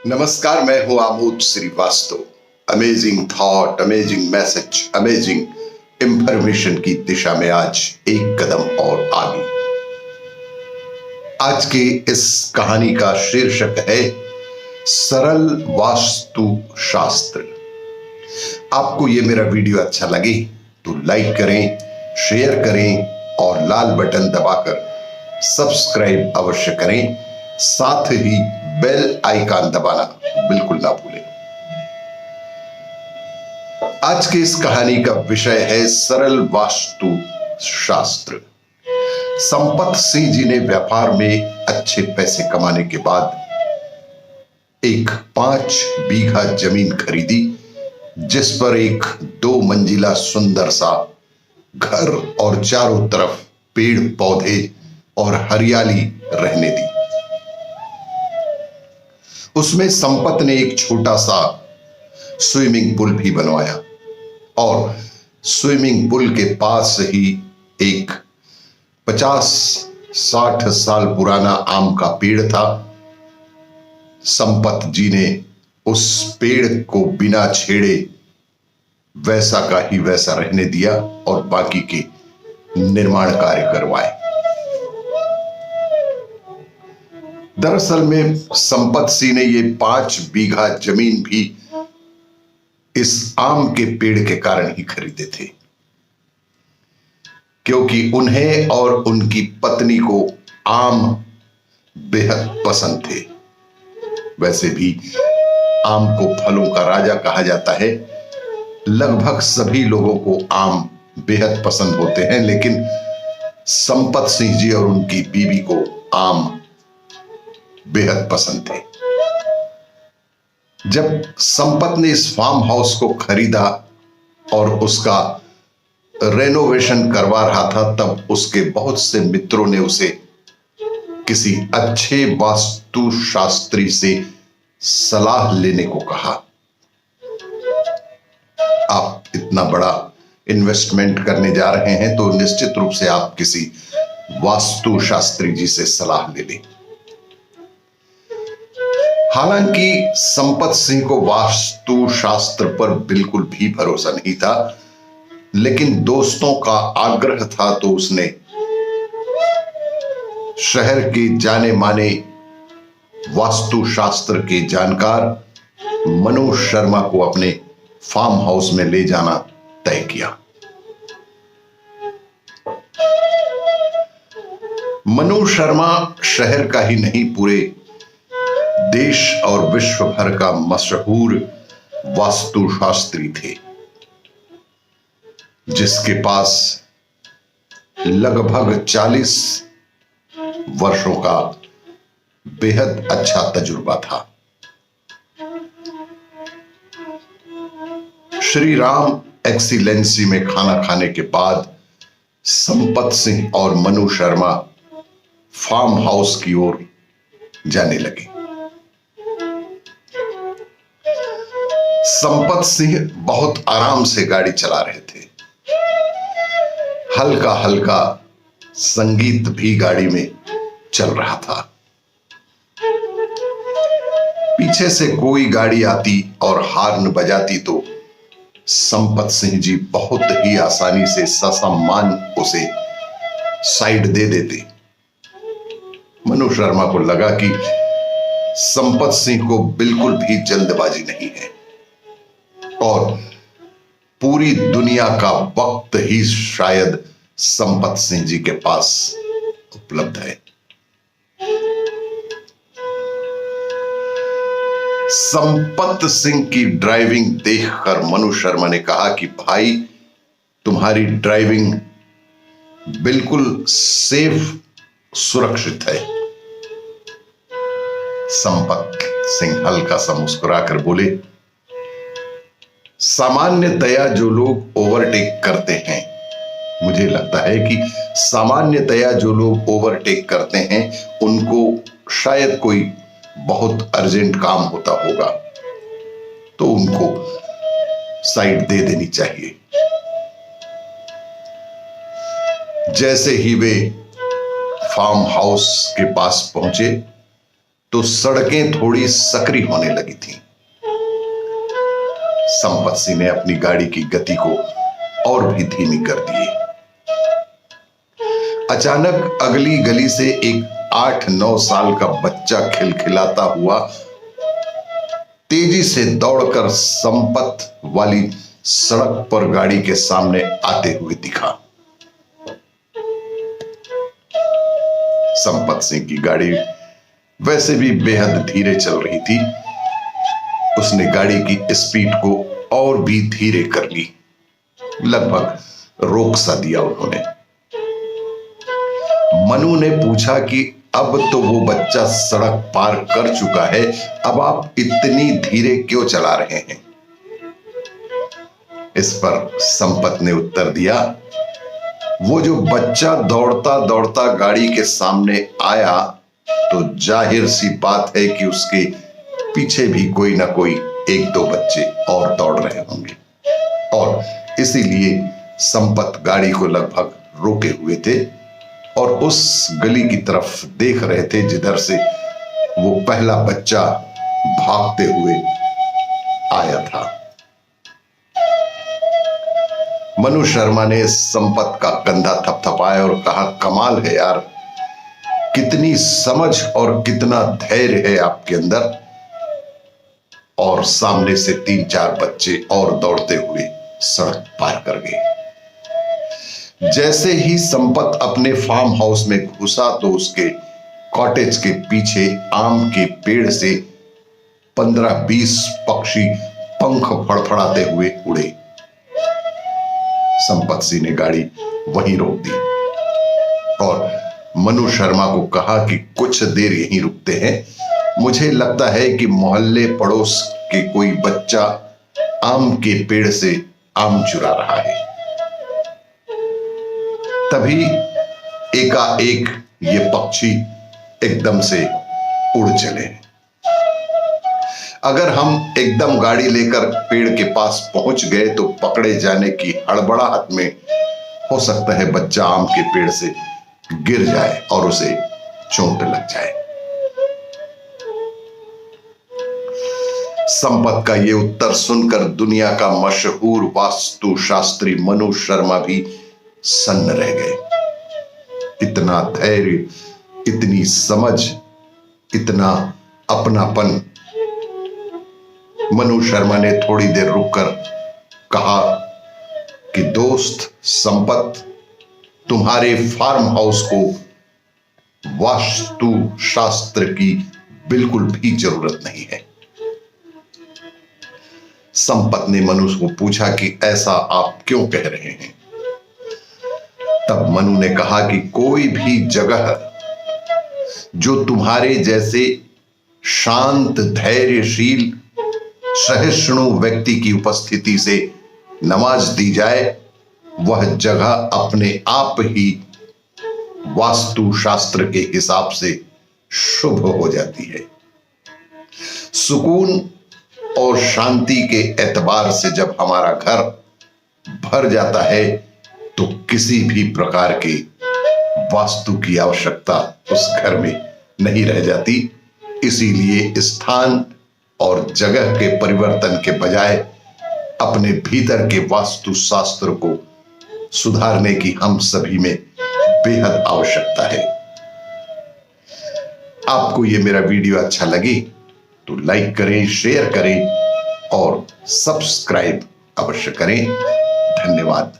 नमस्कार, मैं हूं Amod Shrivastava. Amazing thought, amazing message, amazing information की दिशा में आज एक कदम और आगे। आज की इस कहानी का शीर्षक है सरल वास्तु शास्त्र। आपको यह मेरा वीडियो अच्छा लगे तो लाइक करें, शेयर करें और लाल बटन दबाकर सब्सक्राइब अवश्य करें। साथ ही बेल आइकन दबाना बिल्कुल ना भूलें। आज की इस कहानी का विषय है सरल वास्तु शास्त्र। संपत सिंह जी ने व्यापार में अच्छे पैसे कमाने के बाद एक 5 बीघा जमीन खरीदी, जिस पर एक 2 मंजिला सुंदर सा घर और चारों तरफ पेड़ पौधे और हरियाली रहने दी। उसमें संपत ने एक छोटा सा स्विमिंग पूल भी बनवाया और स्विमिंग पूल के पास ही एक 50-60 साल पुराना आम का पेड़ था। संपत जी ने उस पेड़ को बिना छेड़े वैसा का ही वैसा रहने दिया और बाकी के निर्माण कार्य करवाए। दरअसल में संपत सिंह ने ये 5 बीघा जमीन भी इस आम के पेड़ के कारण ही खरीदे थे, क्योंकि उन्हें और उनकी पत्नी को आम बेहद पसंद थे। वैसे भी आम को फलों का राजा कहा जाता है। लगभग सभी लोगों को आम बेहद पसंद होते हैं, लेकिन संपत सिंह जी और उनकी बीवी को आम बेहद पसंद थे। जब संपत ने इस फार्म हाउस को खरीदा और उसका रेनोवेशन करवा रहा था, तब उसके बहुत से मित्रों ने उसे किसी अच्छे वास्तु शास्त्री से सलाह लेने को कहा। आप इतना बड़ा इन्वेस्टमेंट करने जा रहे हैं तो निश्चित रूप से आप किसी वास्तु शास्त्री जी से सलाह ले लें। हालांकि संपत सिंह को वास्तु शास्त्र पर बिल्कुल भी भरोसा नहीं था, लेकिन दोस्तों का आग्रह था तो उसने शहर के जाने माने वास्तु शास्त्र के जानकार मनोज शर्मा को अपने फार्म हाउस में ले जाना तय किया। मनोज शर्मा शहर का ही नहीं, पूरे देश और विश्व भर का मशहूर वास्तुशास्त्री थे, जिसके पास लगभग 40 वर्षों का बेहद अच्छा तजुर्बा था। श्री राम एक्सीलेंसी में खाना खाने के बाद संपत सिंह और मनु शर्मा फार्म हाउस की ओर जाने लगे। संपत सिंह बहुत आराम से गाड़ी चला रहे थे। हल्का हल्का संगीत भी गाड़ी में चल रहा था। पीछे से कोई गाड़ी आती और हॉर्न बजाती तो संपत सिंह जी बहुत ही आसानी से ससम्मान उसे साइड दे देते। मनु शर्मा को लगा कि संपत सिंह को बिल्कुल भी जल्दबाजी नहीं है और पूरी दुनिया का वक्त ही शायद संपत सिंह जी के पास उपलब्ध है। संपत सिंह की ड्राइविंग देखकर मनु शर्मा ने कहा कि भाई, तुम्हारी ड्राइविंग बिल्कुल सेफ, सुरक्षित है। संपत सिंह हल्का सा मुस्कुराकर बोले, सामान्यतया जो लोग ओवरटेक करते हैं, मुझे लगता है कि सामान्यतया जो लोग ओवरटेक करते हैं उनको शायद कोई बहुत अर्जेंट काम होता होगा, तो उनको साइड दे देनी चाहिए। जैसे ही वे फार्म हाउस के पास पहुंचे तो सड़कें थोड़ी सकरी होने लगी थीं। संपत सिंह ने अपनी गाड़ी की गति को और भी धीमी कर दी। अचानक अगली गली से एक 8-9 साल का बच्चा खिलखिलाता हुआ तेजी से दौड़कर संपत वाली सड़क पर गाड़ी के सामने आते हुए दिखा। संपत सिंह की गाड़ी वैसे भी बेहद धीरे चल रही थी। उसने गाड़ी की स्पीड को और भी धीरे कर ली। लगभग रोक सा दिया उन्होंने। मनु ने पूछा कि अब तो वो बच्चा सड़क पार कर चुका है, अब आप इतनी धीरे क्यों चला रहे हैं? इस पर संपत ने उत्तर दिया, वो जो बच्चा दौड़ता दौड़ता गाड़ी के सामने आया तो जाहिर सी बात है कि उसके पीछे भी कोई ना कोई 1-2 बच्चे और दौड़ रहे होंगे, और इसीलिए संपत गाड़ी को लगभग रोके हुए थे और उस गली की तरफ देख रहे थे जिधर से वो पहला बच्चा भागते हुए आया था। मनु शर्मा ने संपत का कंधा थपथपाया और कहा, कमाल है यार, कितनी समझ और कितना धैर्य है आपके अंदर। और सामने से 3-4 बच्चे और दौड़ते हुए सड़क पार कर गए। जैसे ही संपत अपने फार्म हाउस में घुसा तो उसके कॉटेज के पीछे आम के पेड़ से 15-20 पक्षी पंख फड़फड़ाते हुए उड़े। संपत सिंह ने गाड़ी वहीं रोक दी और मनु शर्मा को कहा कि कुछ देर यहीं रुकते हैं, मुझे लगता है कि मोहल्ले पड़ोस के कोई बच्चा आम के पेड़ से आम चुरा रहा है। तभी एकाएक ये पक्षी एकदम से उड़ चले। अगर हम एकदम गाड़ी लेकर पेड़ के पास पहुंच गए तो पकड़े जाने की हड़बड़ाहट में हो सकता है बच्चा आम के पेड़ से गिर जाए और उसे चोट लग जाए। संपत का यह उत्तर सुनकर दुनिया का मशहूर वास्तुशास्त्री मनु शर्मा भी सन्न रह गए। इतना धैर्य, इतनी समझ, इतना अपनापन। मनु शर्मा ने थोड़ी देर रुककर कहा कि दोस्त संपत, तुम्हारे फार्म हाउस को वास्तु शास्त्र की बिल्कुल भी जरूरत नहीं है। संपत ने मनु को पूछा कि ऐसा आप क्यों कह रहे हैं? तब मनु ने कहा कि कोई भी जगह जो तुम्हारे जैसे शांत, धैर्यशील, सहिष्णु व्यक्ति की उपस्थिति से नमाज दी जाए, वह जगह अपने आप ही वास्तु शास्त्र के हिसाब से शुभ हो जाती है। सुकून और शांति के एतबार से जब हमारा घर भर जाता है तो किसी भी प्रकार के वास्तु की आवश्यकता उस घर में नहीं रह जाती। इसीलिए स्थान और जगह के परिवर्तन के बजाय अपने भीतर के वास्तु शास्त्र को सुधारने की हम सभी में बेहद आवश्यकता है। आपको ये मेरा वीडियो अच्छा लगे तो लाइक करें, शेयर करें और सब्सक्राइब अवश्य करें। धन्यवाद।